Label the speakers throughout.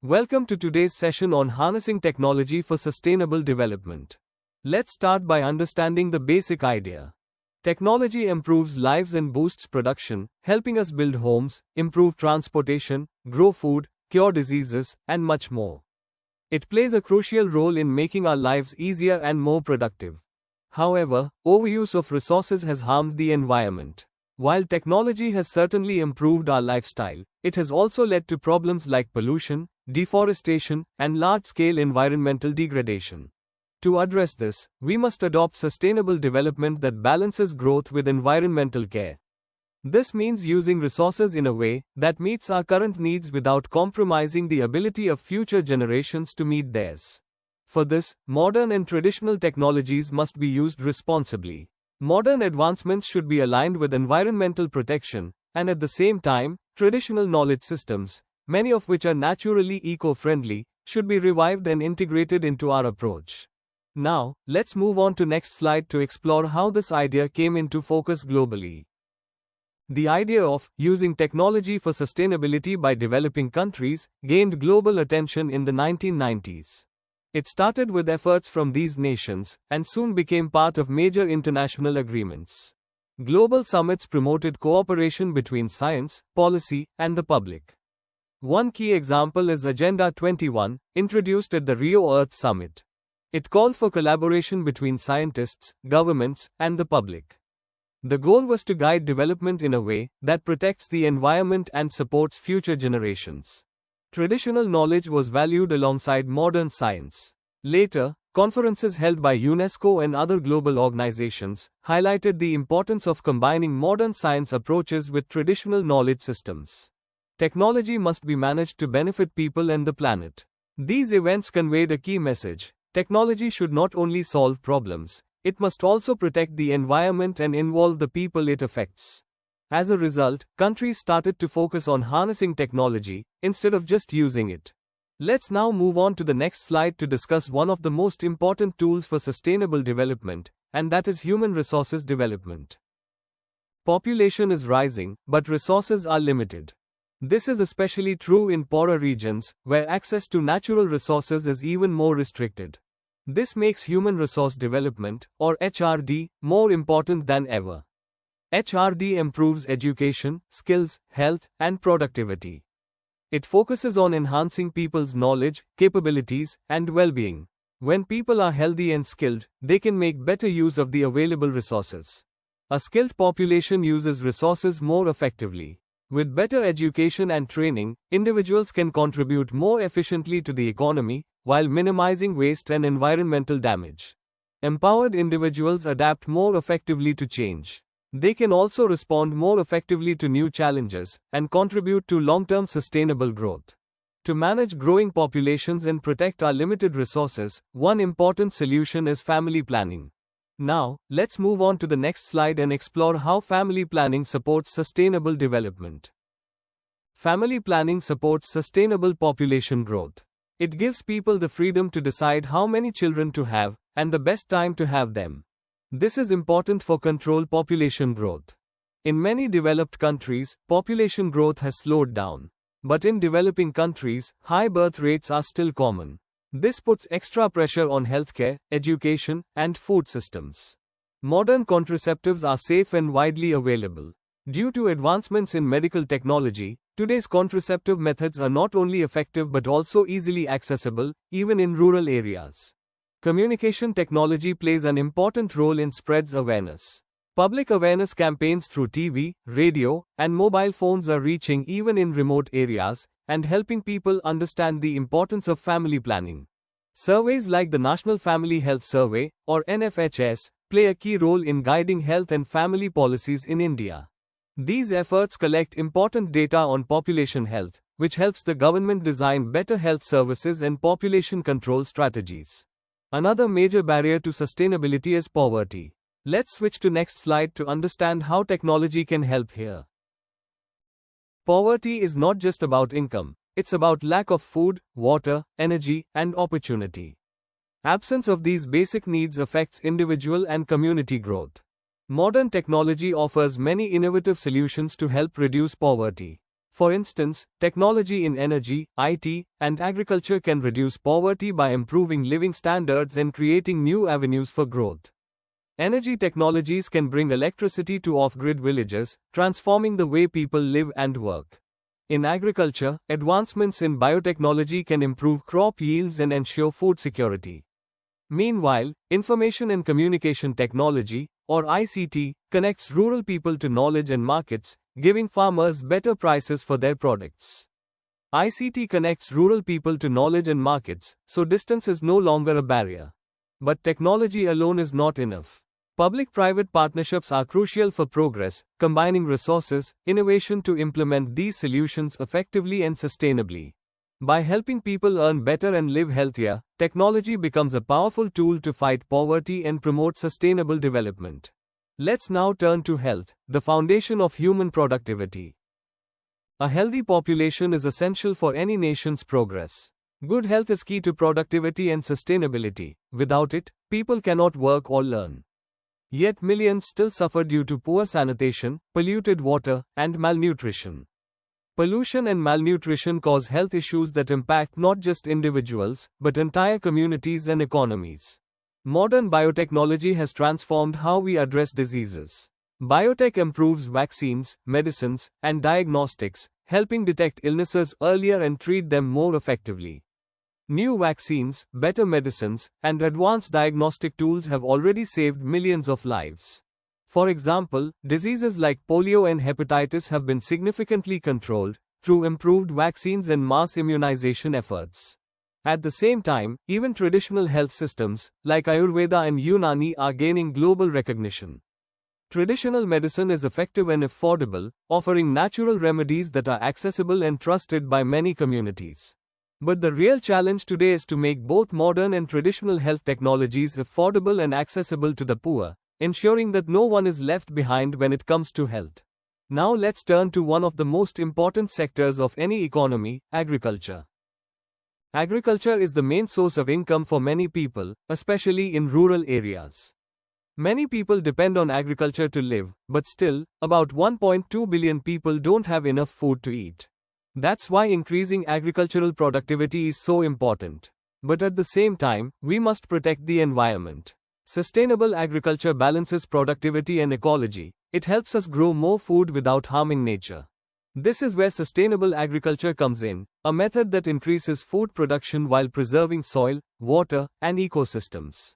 Speaker 1: Welcome to today's session on harnessing technology for sustainable development. Let's start by understanding the basic idea. Technology improves lives and boosts production, helping us build homes, improve transportation, grow food, cure diseases, and much more. It plays a crucial role in making our lives easier and more productive. However, overuse of resources has harmed the environment. While technology has certainly improved our lifestyle, it has also led to problems like pollution, deforestation, and large-scale environmental degradation. To address this, we must adopt sustainable development that balances growth with environmental care. This means using resources in a way that meets our current needs without compromising the ability of future generations to meet theirs. For this, modern and traditional technologies must be used responsibly. Modern advancements should be aligned with environmental protection, and at the same time, traditional knowledge systems, many of which are naturally eco-friendly, should be revived and integrated into our approach. Now, let's move on to next slide to explore how this idea came into focus globally. The idea of using technology for sustainability by developing countries gained global attention in the 1990s. It started with efforts from these nations, and soon became part of major international agreements. Global summits promoted cooperation between science, policy, and the public. One key example is Agenda 21, introduced at the Rio Earth Summit. It called for collaboration between scientists, governments, and the public. The goal was to guide development in a way that protects the environment and supports future generations. Traditional knowledge was valued alongside modern science. Later, conferences held by UNESCO and other global organizations highlighted the importance of combining modern science approaches with traditional knowledge systems. Technology must be managed to benefit people and the planet. These events conveyed a key message. Technology should not only solve problems, it must also protect the environment and involve the people it affects. As a result, countries started to focus on harnessing technology, instead of just using it. Let's now move on to the next slide to discuss one of the most important tools for sustainable development, and that is human resources development. Population is rising, but resources are limited. This is especially true in poorer regions, where access to natural resources is even more restricted. This makes human resource development, or HRD, more important than ever. HRD improves education, skills, health, and productivity. It focuses on enhancing people's knowledge, capabilities, and well-being. When people are healthy and skilled, they can make better use of the available resources. A skilled population uses resources more effectively. With better education and training, individuals can contribute more efficiently to the economy, while minimizing waste and environmental damage. Empowered individuals adapt more effectively to change. They can also respond more effectively to new challenges, and contribute to long-term sustainable growth. To manage growing populations and protect our limited resources, one important solution is family planning. Now, let's move on to the next slide and explore how family planning supports sustainable development. Family planning supports sustainable population growth. It gives people the freedom to decide how many children to have, and the best time to have them. This is important for control population growth. In many developed countries, population growth has slowed down. But in developing countries, high birth rates are still common. This puts extra pressure on healthcare, education, and food systems. Modern contraceptives are safe and widely available. Due to advancements in medical technology, today's contraceptive methods are not only effective but also easily accessible, even in rural areas. Communication technology plays an important role in spreads awareness. Public awareness campaigns through TV, radio, and mobile phones are reaching even in remote areas, and helping people understand the importance of family planning. Surveys like the National Family Health Survey, or NFHS, play a key role in guiding health and family policies in India. These efforts collect important data on population health, which helps the government design better health services and population control strategies. Another major barrier to sustainability is poverty. Let's switch to next slide to understand how technology can help here. Poverty is not just about income, it's about lack of food, water, energy, and opportunity. Absence of these basic needs affects individual and community growth. Modern technology offers many innovative solutions to help reduce poverty. For instance, technology in energy, IT, and agriculture can reduce poverty by improving living standards and creating new avenues for growth. Energy technologies can bring electricity to off-grid villages, transforming the way people live and work. In agriculture, advancements in biotechnology can improve crop yields and ensure food security. Meanwhile, information and communication technology, or ICT, connects rural people to knowledge and markets, giving farmers better prices for their products. ICT connects rural people to knowledge and markets, so distance is no longer a barrier. But technology alone is not enough. Public-private partnerships are crucial for progress, combining resources, innovation to implement these solutions effectively and sustainably. By helping people earn better and live healthier, technology becomes a powerful tool to fight poverty and promote sustainable development. Let's now turn to health, the foundation of human productivity. A healthy population is essential for any nation's progress. Good health is key to productivity and sustainability. Without it, people cannot work or learn. Yet millions still suffer due to poor sanitation, polluted water, and malnutrition. Pollution and malnutrition cause health issues that impact not just individuals, but entire communities and economies. Modern biotechnology has transformed how we address diseases. Biotech improves vaccines, medicines, and diagnostics, helping detect illnesses earlier and treat them more effectively. New vaccines, better medicines, and advanced diagnostic tools have already saved millions of lives. For example, diseases like polio and hepatitis have been significantly controlled through improved vaccines and mass immunization efforts. At the same time, even traditional health systems, like Ayurveda and Unani, are gaining global recognition. Traditional medicine is effective and affordable, offering natural remedies that are accessible and trusted by many communities. But the real challenge today is to make both modern and traditional health technologies affordable and accessible to the poor, ensuring that no one is left behind when it comes to health. Now let's turn to one of the most important sectors of any economy, agriculture. Agriculture is the main source of income for many people, especially in rural areas. Many people depend on agriculture to live, but still, about 1.2 billion people don't have enough food to eat. That's why increasing agricultural productivity is so important. But at the same time, we must protect the environment. Sustainable agriculture balances productivity and ecology. It helps us grow more food without harming nature. This is where sustainable agriculture comes in, a method that increases food production while preserving soil, water, and ecosystems.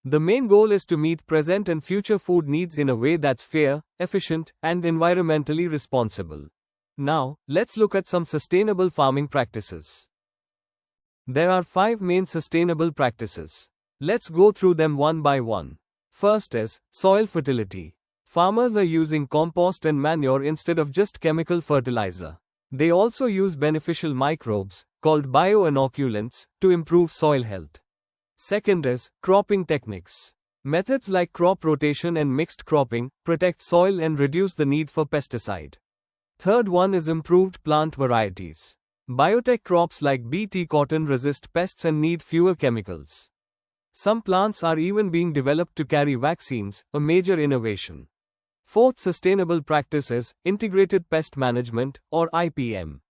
Speaker 1: The main goal is to meet present and future food needs in a way that's fair, efficient, and environmentally responsible. Now, let's look at some sustainable farming practices. There are 5 main sustainable practices. Let's go through them one by one. First is soil fertility. Farmers are using compost and manure instead of just chemical fertilizer. They also use beneficial microbes, called bioinoculants, to improve soil health. Second is cropping techniques. Methods like crop rotation and mixed cropping protect soil and reduce the need for pesticide. Third one is improved plant varieties. Biotech crops like Bt cotton resist pests and need fewer chemicals. Some plants are even being developed to carry vaccines, a major innovation. Fourth sustainable practice is integrated pest management, or IPM.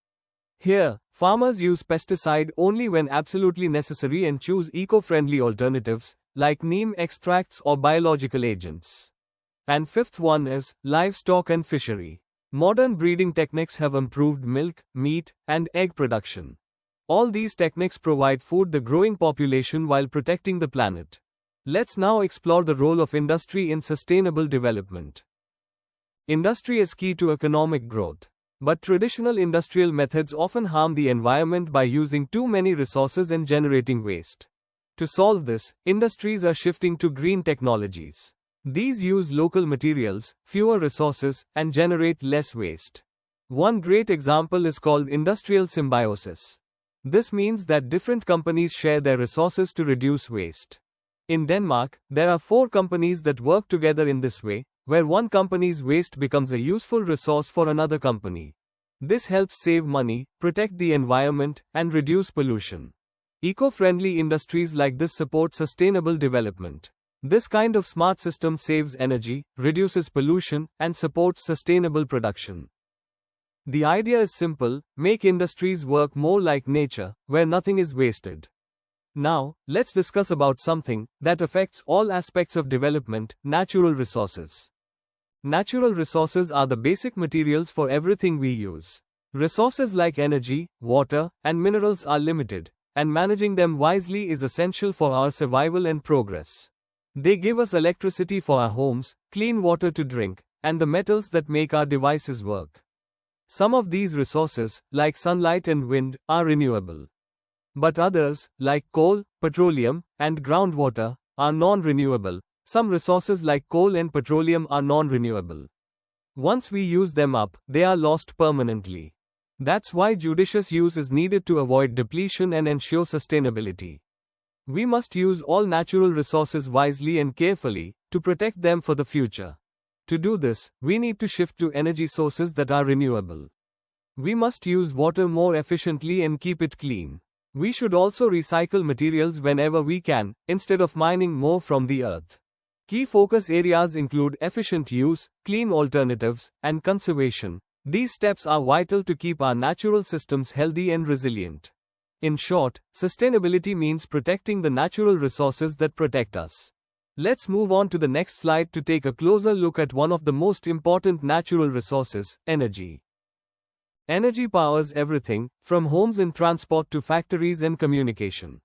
Speaker 1: Here, farmers use pesticide only when absolutely necessary and choose eco-friendly alternatives, like neem extracts or biological agents. And fifth one is livestock and fishery. Modern breeding techniques have improved milk, meat, and egg production. All these techniques provide food to the growing population while protecting the planet. Let's now explore the role of industry in sustainable development. Industry is key to economic growth. But traditional industrial methods often harm the environment by using too many resources and generating waste. To solve this, industries are shifting to green technologies. These use local materials, fewer resources, and generate less waste. One great example is called industrial symbiosis. This means that different companies share their resources to reduce waste. In Denmark, there are 4 companies that work together in this way, where one company's waste becomes a useful resource for another company. This helps save money, protect the environment, and reduce pollution. Eco-friendly industries like this support sustainable development. This kind of smart system saves energy, reduces pollution, and supports sustainable production. The idea is simple: make industries work more like nature, where nothing is wasted. Now, let's discuss about something that affects all aspects of development: natural resources. Natural resources are the basic materials for everything we use. Resources like energy, water, and minerals are limited, and managing them wisely is essential for our survival and progress. They give us electricity for our homes, clean water to drink, and the metals that make our devices work. Some of these resources, like sunlight and wind, are renewable. But others, like coal, petroleum, and groundwater, are non-renewable. Some resources like coal and petroleum are non-renewable. Once we use them up, they are lost permanently. That's why judicious use is needed to avoid depletion and ensure sustainability. We must use all natural resources wisely and carefully, to protect them for the future. To do this, we need to shift to energy sources that are renewable. We must use water more efficiently and keep it clean. We should also recycle materials whenever we can, instead of mining more from the earth. Key focus areas include efficient use, clean alternatives, and conservation. These steps are vital to keep our natural systems healthy and resilient. In short, sustainability means protecting the natural resources that protect us. Let's move on to the next slide to take a closer look at one of the most important natural resources: energy. Energy powers everything, from homes and transport to factories and communication.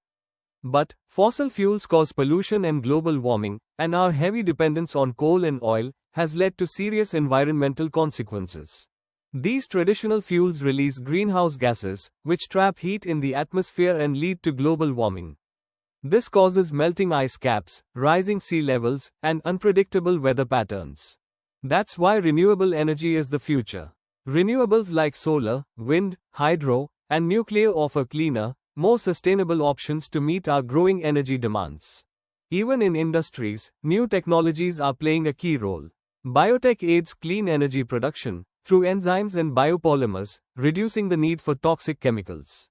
Speaker 1: But, fossil fuels cause pollution and global warming, and our heavy dependence on coal and oil has led to serious environmental consequences. These traditional fuels release greenhouse gases, which trap heat in the atmosphere and lead to global warming. This causes melting ice caps, rising sea levels, and unpredictable weather patterns. That's why renewable energy is the future. Renewables like solar, wind, hydro, and nuclear offer cleaner, more sustainable options to meet our growing energy demands. Even in industries, new technologies are playing a key role. Biotech aids clean energy production through enzymes and biopolymers, reducing the need for toxic chemicals.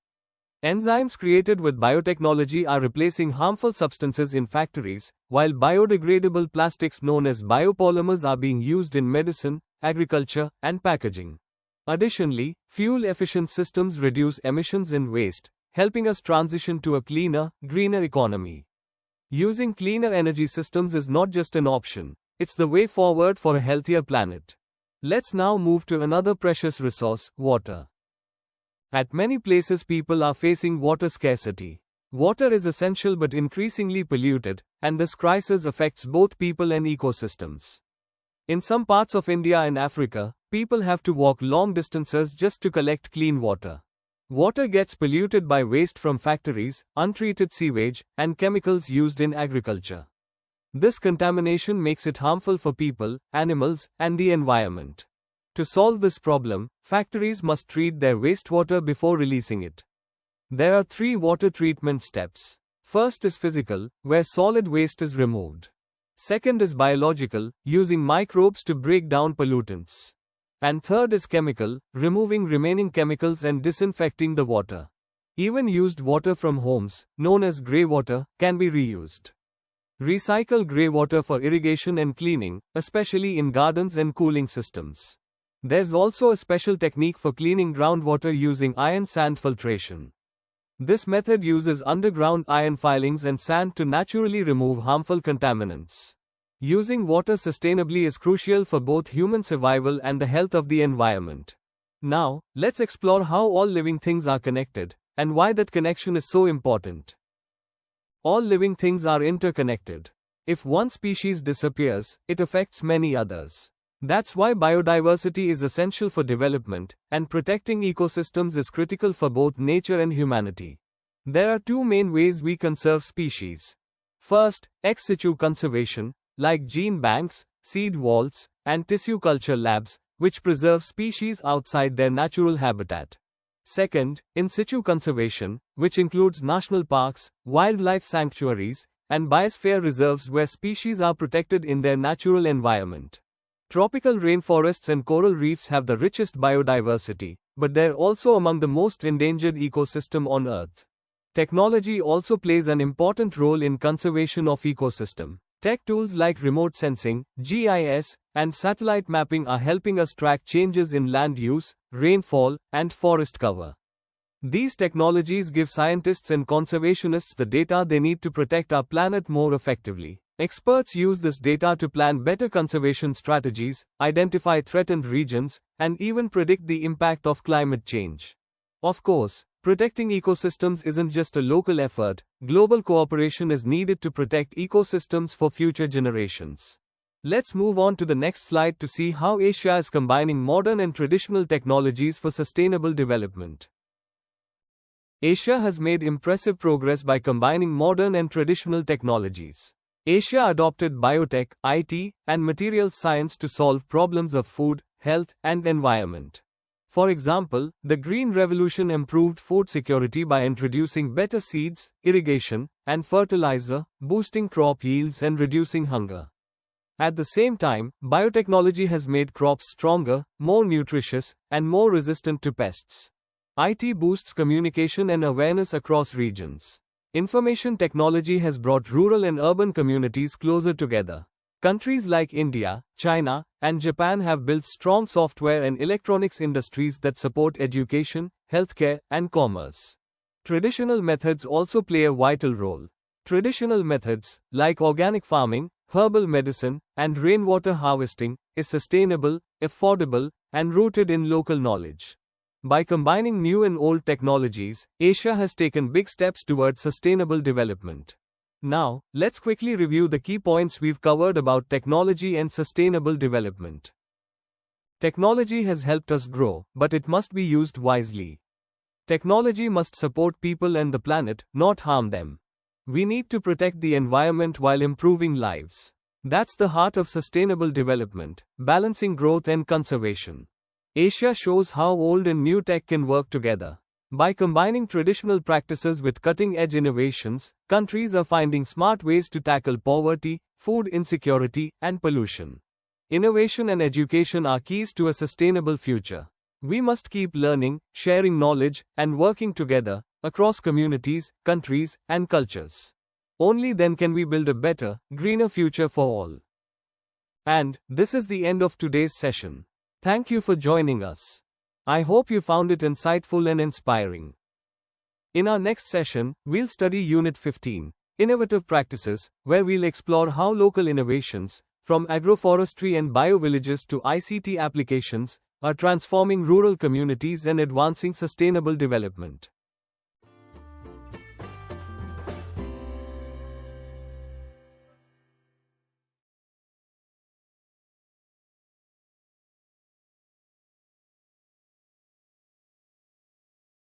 Speaker 1: Enzymes created with biotechnology are replacing harmful substances in factories, while biodegradable plastics known as biopolymers are being used in medicine, agriculture, and packaging. Additionally, fuel-efficient systems reduce emissions and waste, helping us transition to a cleaner, greener economy. Using cleaner energy systems is not just an option, it's the way forward for a healthier planet. Let's now move to another precious resource: water. At many places people are facing water scarcity. Water is essential but increasingly polluted, and this crisis affects both people and ecosystems. In some parts of India and Africa, people have to walk long distances just to collect clean water. Water gets polluted by waste from factories, untreated sewage, and chemicals used in agriculture. This contamination makes it harmful for people, animals, and the environment. To solve this problem, factories must treat their wastewater before releasing it. There are 3 water treatment steps. First is physical, where solid waste is removed. Second is biological, using microbes to break down pollutants. And third is chemical, removing remaining chemicals and disinfecting the water. Even used water from homes, known as grey water, can be reused. Recycle grey water for irrigation and cleaning, especially in gardens and cooling systems. There's also a special technique for cleaning groundwater using iron sand filtration. This method uses underground iron filings and sand to naturally remove harmful contaminants. Using water sustainably is crucial for both human survival and the health of the environment. Now, let's explore how all living things are connected, and why that connection is so important. All living things are interconnected. If one species disappears, it affects many others. That's why biodiversity is essential for development, and protecting ecosystems is critical for both nature and humanity. There are 2 main ways we conserve species. First, ex-situ conservation, like gene banks, seed vaults, and tissue culture labs, which preserve species outside their natural habitat. Second, in-situ conservation, which includes national parks, wildlife sanctuaries, and biosphere reserves where species are protected in their natural environment. Tropical rainforests and coral reefs have the richest biodiversity, but they're also among the most endangered ecosystem on Earth. Technology also plays an important role in conservation of ecosystem. Tech tools like remote sensing, GIS, and satellite mapping are helping us track changes in land use, rainfall, and forest cover. These technologies give scientists and conservationists the data they need to protect our planet more effectively. Experts use this data to plan better conservation strategies, identify threatened regions, and even predict the impact of climate change. Of course, protecting ecosystems isn't just a local effort. Global cooperation is needed to protect ecosystems for future generations. Let's move on to the next slide to see how Asia is combining modern and traditional technologies for sustainable development. Asia has made impressive progress by combining modern and traditional technologies. Asia adopted biotech, IT, and materials science to solve problems of food, health, and environment. For example, the Green Revolution improved food security by introducing better seeds, irrigation, and fertilizer, boosting crop yields and reducing hunger. At the same time, biotechnology has made crops stronger, more nutritious, and more resistant to pests. IT boosts communication and awareness across regions. Information technology has brought rural and urban communities closer together. Countries like India, China, and Japan have built strong software and electronics industries that support education, healthcare, and commerce. Traditional methods also play a vital role. Traditional methods, like organic farming, herbal medicine, and rainwater harvesting, is sustainable, affordable, and rooted in local knowledge. By combining new and old technologies, Asia has taken big steps towards sustainable development. Now, let's quickly review the key points we've covered about technology and sustainable development. Technology has helped us grow, but it must be used wisely. Technology must support people and the planet, not harm them. We need to protect the environment while improving lives. That's the heart of sustainable development, balancing growth and conservation. Asia shows how old and new tech can work together. By combining traditional practices with cutting-edge innovations, countries are finding smart ways to tackle poverty, food insecurity, and pollution. Innovation and education are keys to a sustainable future. We must keep learning, sharing knowledge, and working together, across communities, countries, and cultures. Only then can we build a better, greener future for all. And this is the end of today's session. Thank you for joining us. I hope you found it insightful and inspiring. In our next session, we'll study Unit 15, Innovative Practices, where we'll explore how local innovations, from agroforestry and biovillages to ICT applications, are transforming rural communities and advancing sustainable development.